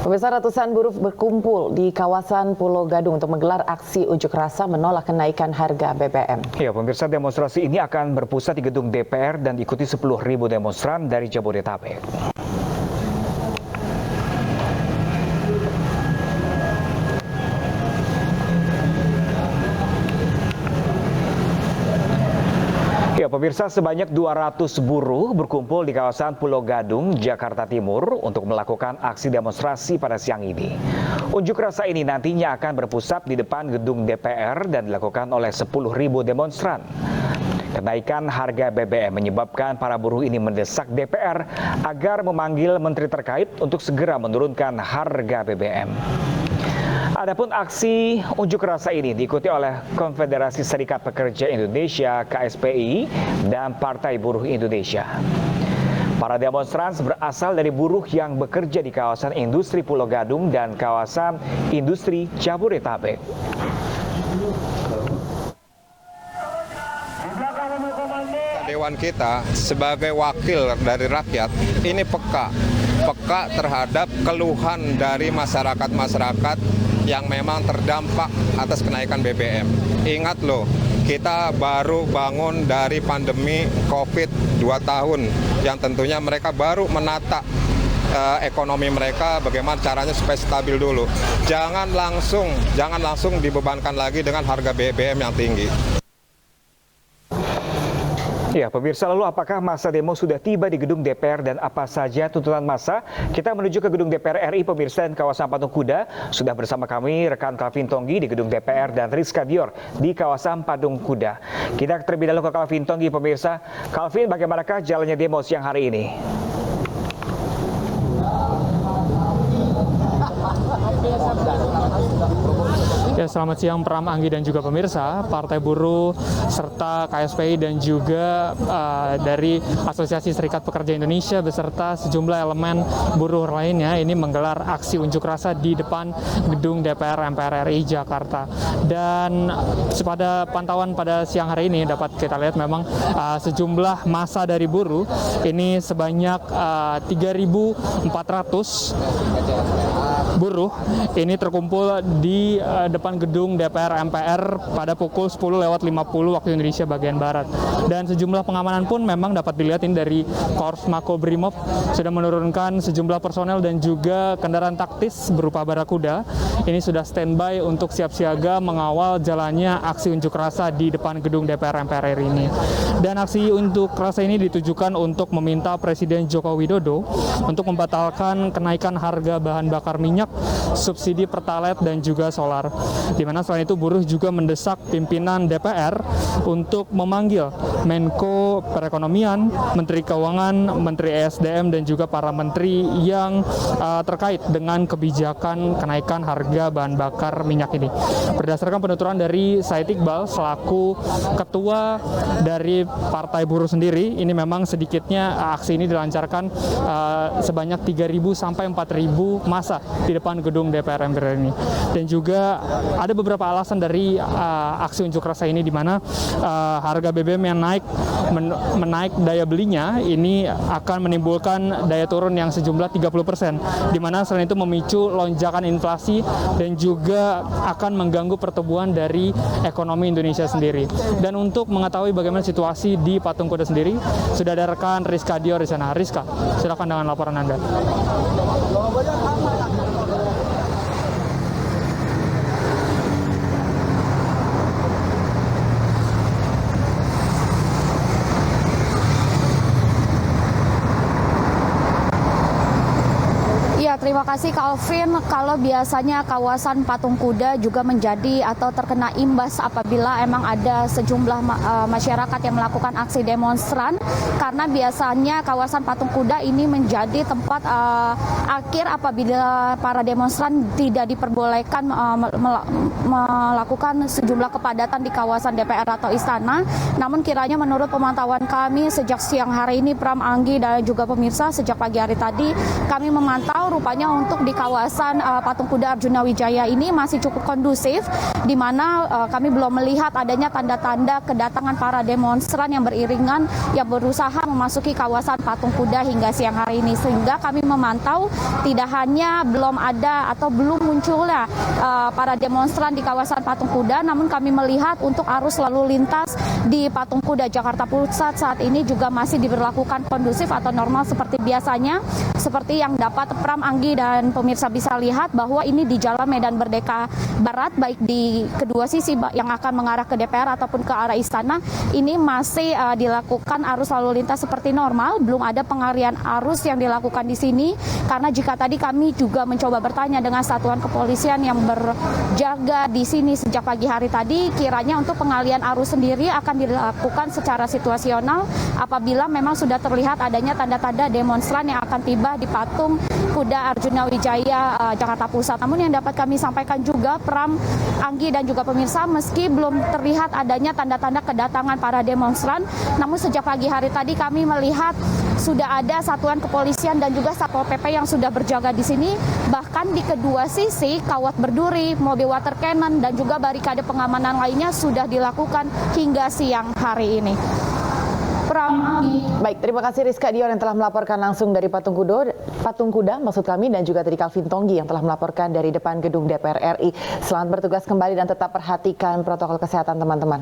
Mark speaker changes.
Speaker 1: Pemirsa, ratusan buruh berkumpul di kawasan Pulau Gadung untuk menggelar aksi unjuk rasa menolak kenaikan harga BBM.
Speaker 2: Ya, pemirsa, demonstrasi ini akan berpusat di gedung DPR dan diikuti 10.000 demonstran dari Jabodetabek. Ya, pemirsa, sebanyak 200 buruh berkumpul di kawasan Pulau Gadung, Jakarta Timur untuk melakukan aksi demonstrasi pada siang ini. Unjuk rasa ini nantinya akan berpusat di depan gedung DPR dan dilakukan oleh 10.000 demonstran. Kenaikan harga BBM menyebabkan para buruh ini mendesak DPR agar memanggil menteri terkait untuk segera menurunkan harga BBM. Adapun aksi unjuk rasa ini diikuti oleh Konfederasi Serikat Pekerja Indonesia (KSPI) dan Partai Buruh Indonesia. Para demonstran berasal dari buruh yang bekerja di kawasan industri Pulau Gadung dan kawasan industri Jabodetabek.
Speaker 3: Dewan kita sebagai wakil dari rakyat ini peka terhadap keluhan dari masyarakat yang memang terdampak atas kenaikan BBM. Ingat loh, kita baru bangun dari pandemi COVID 2 tahun yang tentunya mereka baru menata ekonomi mereka bagaimana caranya supaya stabil dulu. Jangan langsung dibebankan lagi dengan harga BBM yang tinggi.
Speaker 2: Ya, pemirsa, lalu apakah masa demo sudah tiba di gedung DPR dan apa saja tuntutan masa? Kita menuju ke gedung DPR RI, pemirsa, dan kawasan Patung Kuda. Sudah bersama kami rekan Calvin Tonggi di gedung DPR dan Rizka Dior di kawasan Patung Kuda. Kita terlebih dahulu ke Calvin Tonggi, pemirsa. Calvin, bagaimanakah jalannya demo siang hari ini?
Speaker 4: Ya, selamat siang Pram, Anggi, dan juga pemirsa. Partai Buruh serta KSPI dan juga dari Asosiasi Serikat Pekerja Indonesia beserta sejumlah elemen buruh lainnya ini menggelar aksi unjuk rasa di depan gedung DPR MPR RI Jakarta. Dan pada pantauan pada siang hari ini dapat kita lihat memang sejumlah massa dari buruh ini sebanyak 3.400 buruh ini terkumpul di depan gedung DPR MPR pada pukul 10.50 waktu Indonesia bagian Barat. Dan sejumlah pengamanan pun memang dapat dilihat ini dari Korps Makobrimob sudah menurunkan sejumlah personel dan juga kendaraan taktis berupa barakuda. Ini sudah standby untuk siap siaga mengawal jalannya aksi unjuk rasa di depan gedung DPR MPR RI ini. Dan aksi unjuk rasa ini ditujukan untuk meminta Presiden Joko Widodo untuk membatalkan kenaikan harga bahan bakar minyak, subsidi Pertalite dan juga solar. Di mana selain itu buruh juga mendesak pimpinan DPR untuk memanggil Menko Perekonomian, Menteri Keuangan, Menteri ESDM dan juga para menteri yang terkait dengan kebijakan kenaikan harga bahan bakar minyak ini. Berdasarkan penuturan dari Said Iqbal selaku ketua dari Partai Buruh sendiri, ini memang sedikitnya aksi ini dilancarkan sebanyak 3.000 sampai 4.000 massa di depan gedung DPR MPR ini. Dan juga ada beberapa alasan dari aksi unjuk rasa ini, di mana harga BBM yang menaik daya belinya ini akan menimbulkan daya turun yang sejumlah 30%, di mana selain itu memicu lonjakan inflasi dan juga akan mengganggu pertumbuhan dari ekonomi Indonesia sendiri. Dan untuk mengetahui bagaimana situasi di Patung Kuda sendiri, sudah ada rekan Rizka Dior di sana. Rizka, silakan dengan laporan Anda.
Speaker 5: Terima kasih Calvin. Kalau biasanya kawasan Patung Kuda juga menjadi atau terkena imbas apabila emang ada sejumlah masyarakat yang melakukan aksi demonstran, karena biasanya kawasan Patung Kuda ini menjadi tempat akhir apabila para demonstran tidak diperbolehkan melakukan sejumlah kepadatan di kawasan DPR atau istana. Namun kiranya menurut pemantauan kami sejak siang hari ini, Pram, Anggi, dan juga pemirsa, sejak pagi hari tadi kami memantau rupanya untuk di kawasan Patung Kuda Arjuna Wijaya ini masih cukup kondusif, di mana kami belum melihat adanya tanda-tanda kedatangan para demonstran yang beriringan yang berusaha memasuki kawasan Patung Kuda hingga siang hari ini, sehingga kami memantau tidak hanya belum ada atau belum munculnya para demonstran di kawasan Patung Kuda, namun kami melihat untuk arus lalu lintas di Patung Kuda Jakarta Pusat saat ini juga masih diberlakukan kondusif atau normal seperti biasanya. Seperti yang dapat Pram, Anggi, dan pemirsa bisa lihat bahwa ini di Jalan Medan Merdeka Barat, baik di kedua sisi yang akan mengarah ke DPR ataupun ke arah istana, ini masih dilakukan arus lalu lintas seperti normal. Belum ada pengalihan arus yang dilakukan di sini, karena jika tadi kami juga mencoba bertanya dengan satuan kepolisian yang berjaga di sini sejak pagi hari tadi, kiranya untuk pengalihan arus sendiri akan dilakukan secara situasional apabila memang sudah terlihat adanya tanda-tanda demonstran yang akan tiba di Patung Kuda Arjuna Wijaya Jakarta Pusat. Namun yang dapat kami sampaikan juga, Pram, Anggi, dan juga pemirsa, meski belum terlihat adanya tanda-tanda kedatangan para demonstran, namun sejak pagi hari tadi kami melihat sudah ada satuan kepolisian dan juga Satpol PP yang sudah berjaga di sini. Bahkan di kedua sisi kawat berduri, mobil water cannon, dan juga barikade pengamanan lainnya sudah dilakukan hingga siang hari ini.
Speaker 1: Baik, terima kasih Rizka Dion yang telah melaporkan langsung dari Patung Kuda maksud kami, dan juga tadi Calvin Tonggi yang telah melaporkan dari depan gedung DPR RI. Selamat bertugas kembali dan tetap perhatikan protokol kesehatan teman-teman.